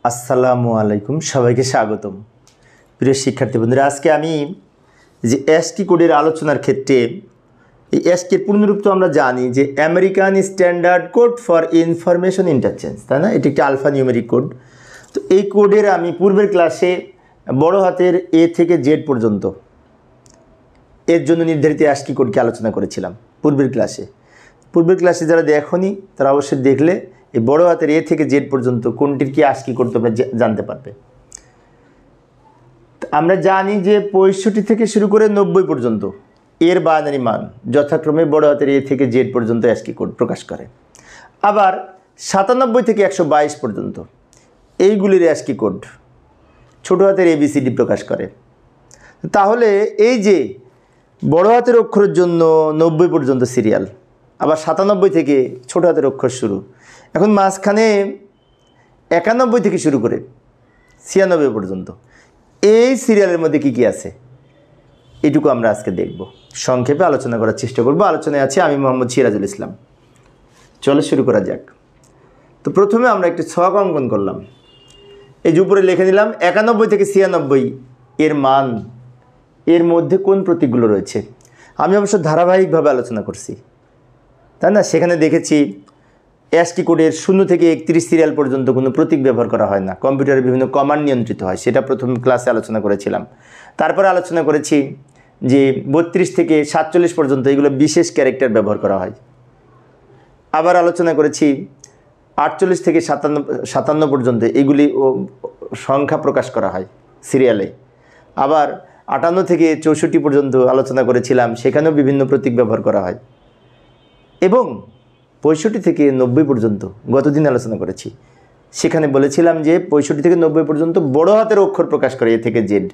আসসালামু আলাইকুম, সবাইকে স্বাগতম। প্রিয় শিক্ষার্থী বন্ধুরা, আজকে আমি যে এসটি কোডের আলোচনার ক্ষেত্রে এই এসটির পূর্ণরূপ তো আমরা জানি যে American standard code for information interchange, তাই না? এটি একটি আলফা নিউমেরিক কোড। তো এই কোডের আমি পূর্বের ক্লাসে বড় হাতের এ থেকে জেড পর্যন্ত এর জন্য নির্ধারিত অ্যাসকি কোডকে আলোচনা করেছিলাম পূর্বের ক্লাসে যারা দেখনি তারা অবশ্যই দেখলে এই বড় হাতের এ থেকে জেড পর্যন্ত কোনটির কি অ্যাসকি কোড তোমরা জানতে পারবে। আমরা জানি যে 65 থেকে শুরু করে 90 পর্যন্ত এর বাইনারি মান যথাক্রমে বড় হাতের এ থেকে জেড পর্যন্ত অ্যাসকি কোড প্রকাশ করে। আবার 97 থেকে 122 পর্যন্ত এইগুলির অ্যাসকি কোড ছোট হাতের এবিসিডি প্রকাশ করে। তাহলে এই যে বড় হাতের অক্ষরের জন্য 90 পর্যন্ত সিরিয়াল, আবার 97 থেকে ছোট হাতের অক্ষর শুরু, এখন মাঝখানে 91 থেকে শুরু করে 96 পর্যন্ত এই সিরিয়ালের মধ্যে কি কি আছে এটুকু আমরা আজকে দেখব, সংক্ষেপে আলোচনা করার চেষ্টা করব। আলোচনায় আছে আমি মোহাম্মদ সিরাজুল ইসলাম। চলো শুরু করা যাক। তো প্রথমে আমরা একটি ছক অঙ্কন করলাম। এই যে উপরে লিখে নিলাম 91 থেকে 96 এর মান, এর মধ্যে কোন প্রতীকগুলো রয়েছে। আমি অবশ্য ধারাবাহিকভাবে আলোচনা করছি, তাই না? সেখানে দেখেছি অ্যাসকি কোডের 0 থেকে 31 সিরিয়াল পর্যন্ত কোনো প্রতীক ব্যবহার করা হয় না, কম্পিউটারে বিভিন্ন কমান্ড নিয়ন্ত্রিত হয়, সেটা প্রথম ক্লাসে আলোচনা করেছিলাম। তারপরে আলোচনা করেছি যে 32 থেকে 47 পর্যন্ত এগুলো বিশেষ ক্যারেক্টার ব্যবহার করা হয়। আবার আলোচনা করেছি 48 থেকে 57 পর্যন্ত এগুলি সংখ্যা প্রকাশ করা হয় সিরিয়ালে। আবার 58 থেকে 64 পর্যন্ত আলোচনা করেছিলাম, সেখানেও বিভিন্ন প্রতীক ব্যবহার করা হয়। এবং 65 থেকে 90 পর্যন্ত গতদিন আলোচনা করেছি, সেখানে বলেছিলাম যে 65 থেকে 90 পর্যন্ত বড় হাতের অক্ষর প্রকাশ করে এ থেকে জেড।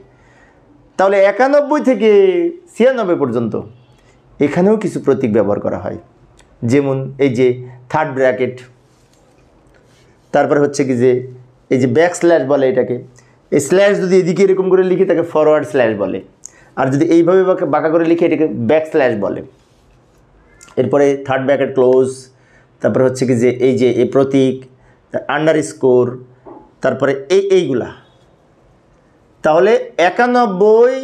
তাহলে 91 থেকে 96 পর্যন্ত এখানেও কিছু প্রতীক ব্যবহার করা হয়, যেমন এই যে থার্ড ব্র্যাকেট, তারপরে হচ্ছে কি যে এই যে ব্যাক স্ল্যাশ বলে এটাকে। এই স্ল্যাশ যদি এদিকে এরকম করে লিখি তাকে ফরওয়ার্ড স্ল্যাশ বলে, আর যদি এইভাবে বাঁকা করে লিখে এটাকে ব্যাক স্ল্যাশ বলে। এরপরে থার্ড ব্র্যাকেট ক্লোজ, তারপরে হচ্ছে কি যে এই যে এই প্রতীক আন্ডারস্কোর, তারপরে এইগুলা। তাহলে 91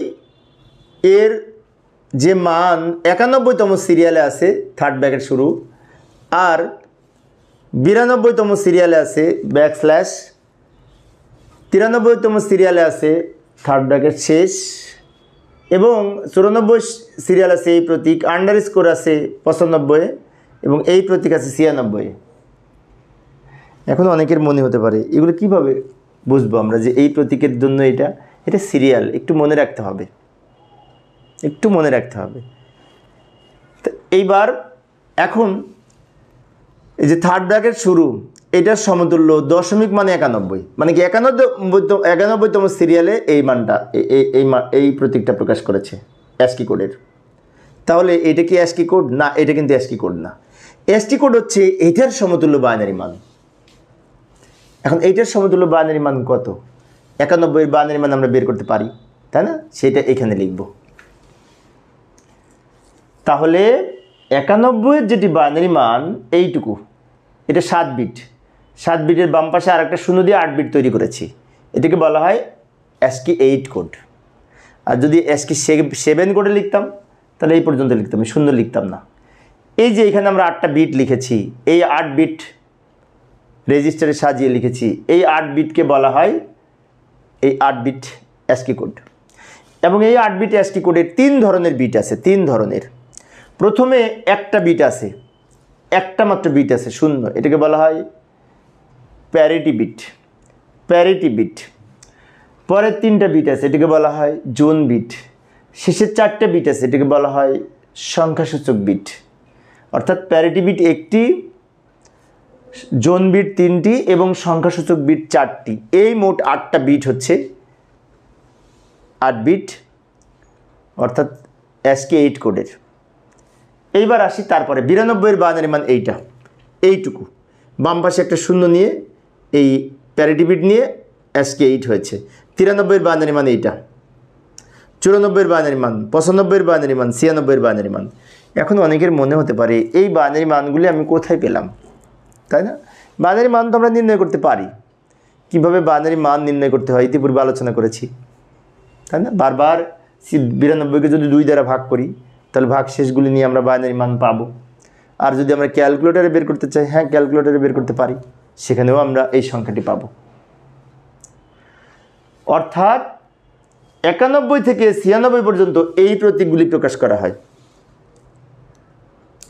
এর যে মান 91তম সিরিয়ালে আছে থার্ড ব্র্যাকেট শুরু, আর 92তম সিরিয়ালে আছে ব্যাক স্ল্যাশ, 93তম সিরিয়ালে আছে থার্ড ব্র্যাকেট শেষ, এবং 94 সিরিয়াল আছে এই প্রতীক, আন্ডারস্কোর আছে 95, এবং এই প্রতীক আছে 96। এখন অনেকের মনে হতে পারে এগুলো কিভাবে বুঝবো আমরা যে এই প্রতীকের জন্য এটা সিরিয়াল। একটু মনে রাখতে হবে। তো এইবার এখন এই যে থার্ড ব্র্যাকেট শুরু, এটার সমতুল্য দশমিক মানে 91, মানে কি 91তম সিরিয়ালে এই মানটা এই প্রতীকটা প্রকাশ করেছে অ্যাসকি কোডের। তাহলে এটা কি অ্যাসকি কোড? না, এটা কিন্তু অ্যাসকি কোড না। অ্যাসকি কোড হচ্ছে এটার সমতুল্য বাইনারি মান। এখন এইটার সমতুল্য বাইনারি মান কত? 91 এর বাইনারি মান আমরা বের করতে পারি, তাই না? সেটা এখানে লিখব। তাহলে 91 এর যেটি বাইনারি মান এইটুকু, এটা 7 বিট। 7 বিটের বাম পাশে আর একটা 0 দিয়ে 8 বিট তৈরি করেছি, এটাকে বলা হয় অ্যাসকি 8 কোড। আর যদি অ্যাসকি 7 কোডে লিখতাম তাহলে এই পর্যন্ত লিখতাম, 0 লিখতাম না। এই যে এখানে আমরা 8টা বিট লিখেছি, এই 8 বিট রেজিস্টারে সাজিয়ে লিখেছি, এই 8 বিটকে বলা হয় এই 8 বিট অ্যাসকি কোড। এবং এই 8 বিট অ্যাসকি কোডের 3 ধরনের বিট আছে, 3 ধরনের। প্রথমে একটা বিট আছে, একটা মাত্র বিট আছে 0, এটাকে বলা হয় প্যারিটি বিট। পরের 3টা বিট আছে, এটাকে বলা হয় জোন বিট। শেষের 4টে বিট আছে, এটাকে বলা হয় সংখ্যাসূচক বিট। অর্থাৎ প্যারিটি বিট 1টি, জোন বিট 3টি এবং সংখ্যাসূচক বিট 4টি। এই মোট 8টা বিট হচ্ছে 8 বিট, অর্থাৎ অ্যাসকি 8 কোডের। এইবার আসি তারপরে 92 এর বাইনারি মান এইটুকু। বাম পাশে একটা 0 নিয়ে এই প্যারিটি বিট নিয়ে অ্যাসকি 8 হয়েছে। 93 এর বাইনারি মান এইটা, 94 এর বাইনারি মান, 95 এর বাইনারি মান, 96 এর বাইনারি মান। এখন অনেকের মনে হতে পারে এই বাইনারি মানগুলি আমি কোথায় পেলাম, তাই না? বাইনারি মান তো আমরা নির্ণয় করতে পারি, কীভাবে বাইনারি মান নির্ণয় করতে হয় ইতিপূর্বে আলোচনা করেছি, তাই না? বারবার 92কে যদি 2 দ্বারা ভাগ করি তাহলে ভাগ শেষগুলি নিয়ে আমরা বাইনারি মান পাবো। আর যদি আমরা ক্যালকুলেটারে বের করতে চাই, হ্যাঁ ক্যালকুলেটারে বের করতে পারি, সেখানেও আমরা এই সংখ্যাটি পাব। অর্থাৎ 91 থেকে 96 পর্যন্ত এই প্রতীকগুলি প্রকাশ করা হয়।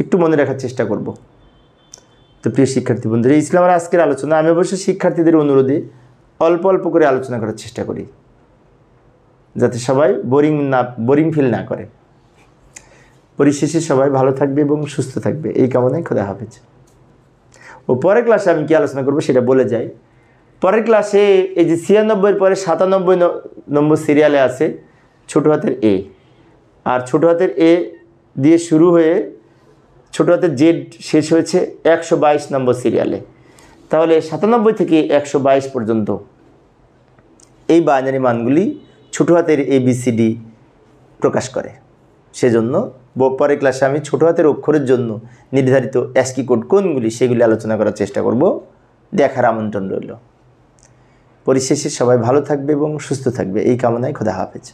একটু মনে রাখার চেষ্টা করব। তো প্রিয় শিক্ষার্থী বন্ধুরা, এই ছিল আমার আজকের আলোচনা। আমি অবশ্যই শিক্ষার্থীদের অনুরোধে অল্প অল্প করে আলোচনা করার চেষ্টা করি, যাতে সবাই বোরিং ফিল না করে। পরিশেষে সবাই ভালো থাকবে এবং সুস্থ থাকবে, এই কামনায় খোদা হাফেজ। ও পরের ক্লাসে আমি কি আলোচনা করব সেটা বলে যাই। পরের ক্লাসে এই যে 96 পরে 97 নম্বর সিরিয়ালে আছে ছোট হাতের এ, আর ছোট হাতের এ দিয়ে শুরু হয়ে ছোট হাতের জেড শেষ হয়েছে 122 নম্বর সিরিয়ালে। তাহলে 97 থেকে 122 পর্যন্ত এই বাইনারি মানগুলি ছোট হাতের ABCD প্রকাশ করে। সেজন্য পরের ক্লাসে আমি ছোট হাতের অক্ষরের জন্য নির্ধারিত অ্যাস্কি কোড কোনগুলি সেগুলি আলোচনা করার চেষ্টা করব। দেখার আমন্ত্রণ রইল। পরিশেষে সবাই ভালো থাকবে এবং সুস্থ থাকবে, এই কামনায় খোদা হাফেজ।